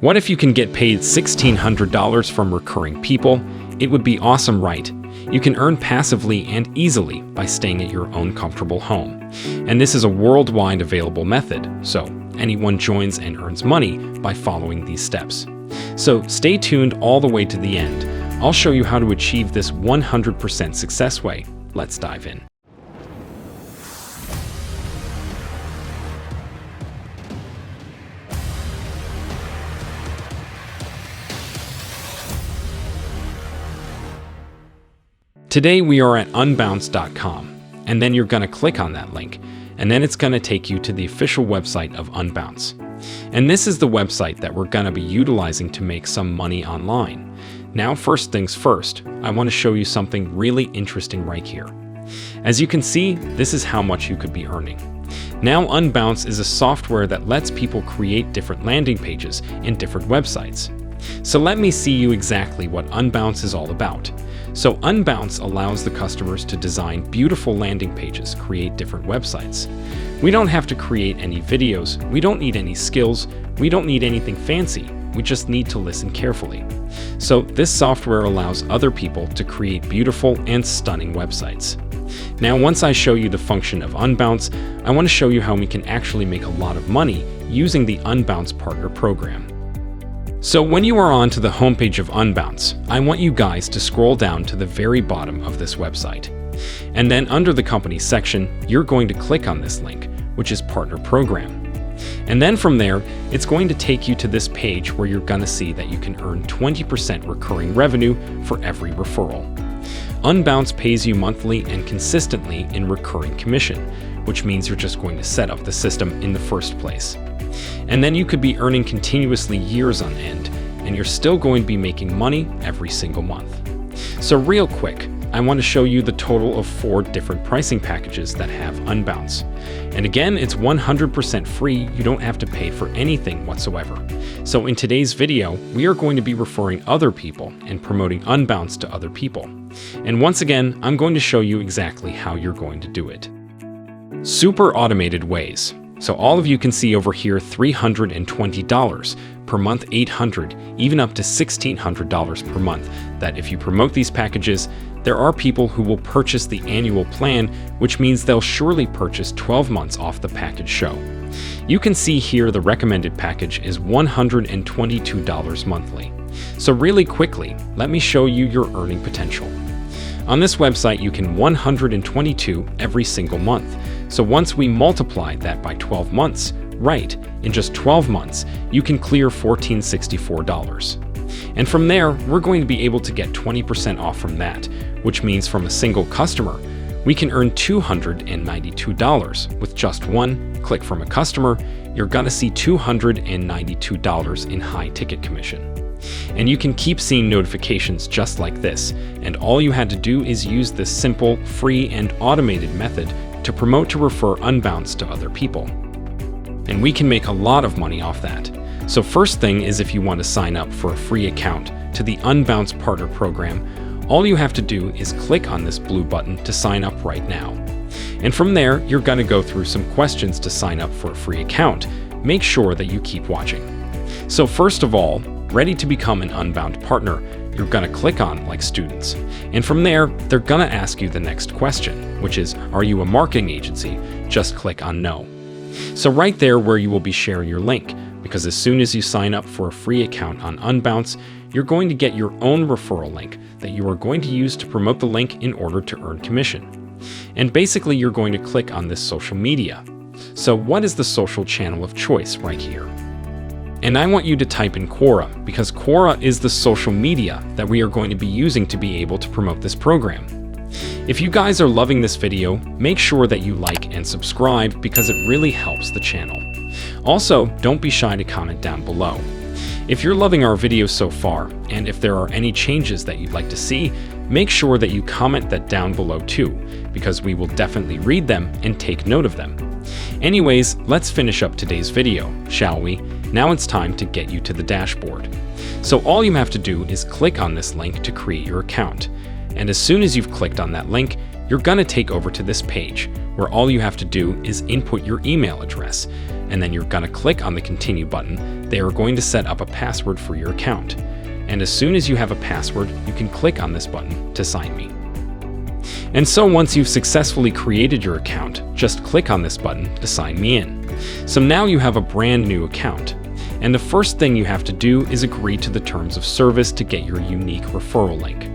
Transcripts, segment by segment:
What if you can get paid $1,600 from recurring people? It would be awesome, right? You can earn passively and easily by staying at your own comfortable home. And this is a worldwide available method, so anyone joins and earns money by following these steps. So stay tuned all the way to the end. I'll show you how to achieve this 100% success way. Let's dive in. Today we are at unbounce.com, and then you're going to click on that link, and then it's going to take you to the official website of Unbounce. And this is the website that we're going to be utilizing to make some money online. Now, first things first, I want to show you something really interesting right here. As you can see, this is how much you could be earning. Now, Unbounce is a software that lets people create different landing pages and different websites. So let me see you exactly what Unbounce is all about. So Unbounce allows the customers to design beautiful landing pages, create different websites. We don't have to create any videos, we don't need any skills, we don't need anything fancy, we just need to listen carefully. So this software allows other people to create beautiful and stunning websites. Now, once I show you the function of Unbounce, I want to show you how we can actually make a lot of money using the Unbounce Partner Program. So when you are on to the homepage of Unbounce, I want you guys to scroll down to the very bottom of this website. And then under the company section, you're going to click on this link, which is Partner Program. And then from there, it's going to take you to this page where you're going to see that you can earn 20% recurring revenue for every referral. Unbounce pays you monthly and consistently in recurring commission, which means you're just going to set up the system in the first place. And then you could be earning continuously years on end, and you're still going to be making money every single month. So real quick, I want to show you the total of 4 different pricing packages that have Unbounce. And again, it's 100% free, you don't have to pay for anything whatsoever. So in today's video, we are going to be referring other people and promoting Unbounce to other people. And once again, I'm going to show you exactly how you're going to do it. Super automated ways. So all of you can see over here $320 per month, $800, even up to $1,600 per month, that if you promote these packages, there are people who will purchase the annual plan, which means they'll surely purchase 12 months off the package show. You can see here the recommended package is $122 monthly. So really quickly, let me show you your earning potential. On this website, you can 122 every single month. So once we multiply that by 12 months, right, in just 12 months, you can clear $1,464. And from there, we're going to be able to get 20% off from that, which means from a single customer, we can earn $292. With just one click from a customer, you're gonna see $292 in high ticket commission. And you can keep seeing notifications just like this, and all you had to do is use this simple, free, and automated method to promote to refer Unbounce to other people. And we can make a lot of money off that. So first thing is, if you want to sign up for a free account to the Unbounce Partner Program, all you have to do is click on this blue button to sign up right now. And from there, you're going to go through some questions to sign up for a free account. Make sure that you keep watching. So first of all, ready to become an Unbounce partner, you're going to click on like students. And from there, they're going to ask you the next question, which is, are you a marketing agency? Just click on no. So right there where you will be sharing your link, because as soon as you sign up for a free account on Unbounce, you're going to get your own referral link that you are going to use to promote the link in order to earn commission. And basically, you're going to click on this social media. So what is the social channel of choice right here? And I want you to type in Quora, because Quora is the social media that we are going to be using to be able to promote this program. If you guys are loving this video, make sure that you like and subscribe, because it really helps the channel. Also, don't be shy to comment down below. If you're loving our videos so far, and if there are any changes that you'd like to see, make sure that you comment that down below too, because we will definitely read them and take note of them. Anyways, let's finish up today's video, shall we? Now it's time to get you to the dashboard. So all you have to do is click on this link to create your account. And as soon as you've clicked on that link, you're gonna take over to this page where all you have to do is input your email address, and then you're going to click on the Continue button. They are going to set up a password for your account. And as soon as you have a password, you can click on this button to sign me. And so once you've successfully created your account, just click on this button to sign me in. So now you have a brand new account. And the first thing you have to do is agree to the terms of service to get your unique referral link.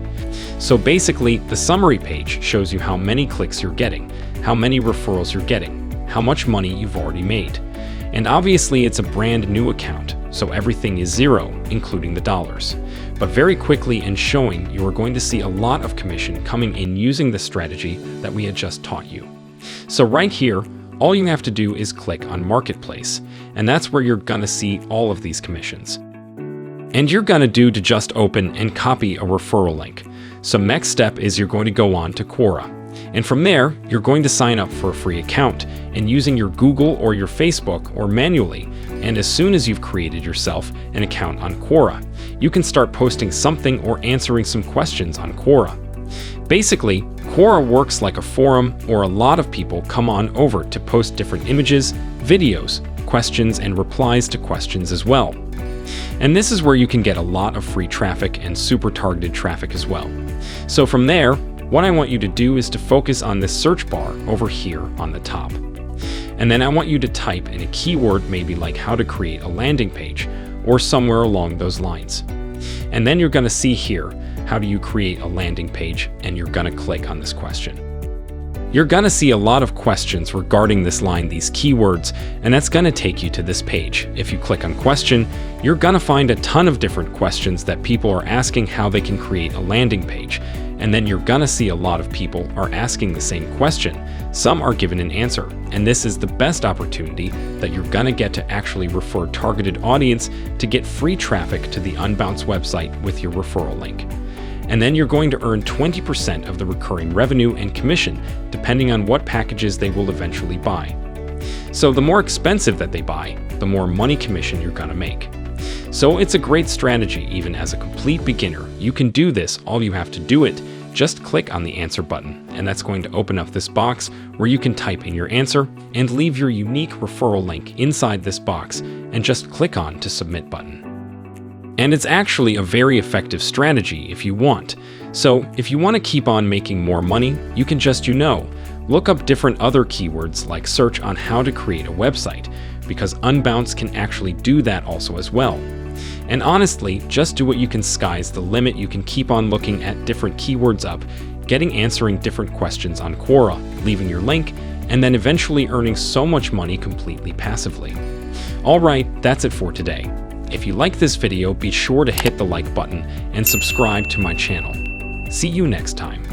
So basically, the summary page shows you how many clicks you're getting, how many referrals you're getting, how much money you've already made. And obviously it's a brand new account, so everything is zero, including the dollars. But very quickly in showing, you are going to see a lot of commission coming in using the strategy that we had just taught you. So right here, all you have to do is click on Marketplace, and that's where you're going to see all of these commissions. And you're going to just open and copy a referral link. So next step is you're going to go on to Quora. And from there, you're going to sign up for a free account and using your Google or your Facebook or manually. And as soon as you've created yourself an account on Quora, you can start posting something or answering some questions on Quora. Basically, Quora works like a forum, or a lot of people come on over to post different images, videos, questions, and replies to questions as well. And this is where you can get a lot of free traffic and super targeted traffic as well. So from there, what I want you to do is to focus on this search bar over here on the top. And then I want you to type in a keyword, maybe like how to create a landing page or somewhere along those lines. And then you're going to see here, how do you create a landing page? And you're going to click on this question. You're going to see a lot of questions regarding this line, these keywords, and that's going to take you to this page. If you click on question, you're going to find a ton of different questions that people are asking how they can create a landing page. And then you're going to see a lot of people are asking the same question. Some are given an answer, and this is the best opportunity that you're going to get to actually refer targeted audience to get free traffic to the Unbounce website with your referral link. And then you're going to earn 20% of the recurring revenue and commission, depending on what packages they will eventually buy. So the more expensive that they buy, the more money commission you're going to make. So it's a great strategy even as a complete beginner. You can do this, all you have to do it, just click on the answer button, and that's going to open up this box where you can type in your answer and leave your unique referral link inside this box and just click on to submit button. And it's actually a very effective strategy if you want. So if you want to keep on making more money, you can just, look up different other keywords like search on how to create a website, because Unbounce can actually do that also as well. And honestly, just do what you can. Sky's the limit. You can keep on looking at different keywords up, answering different questions on Quora, leaving your link, and then eventually earning so much money completely passively. All right, that's it for today. If you like this video, be sure to hit the like button and subscribe to my channel. See you next time.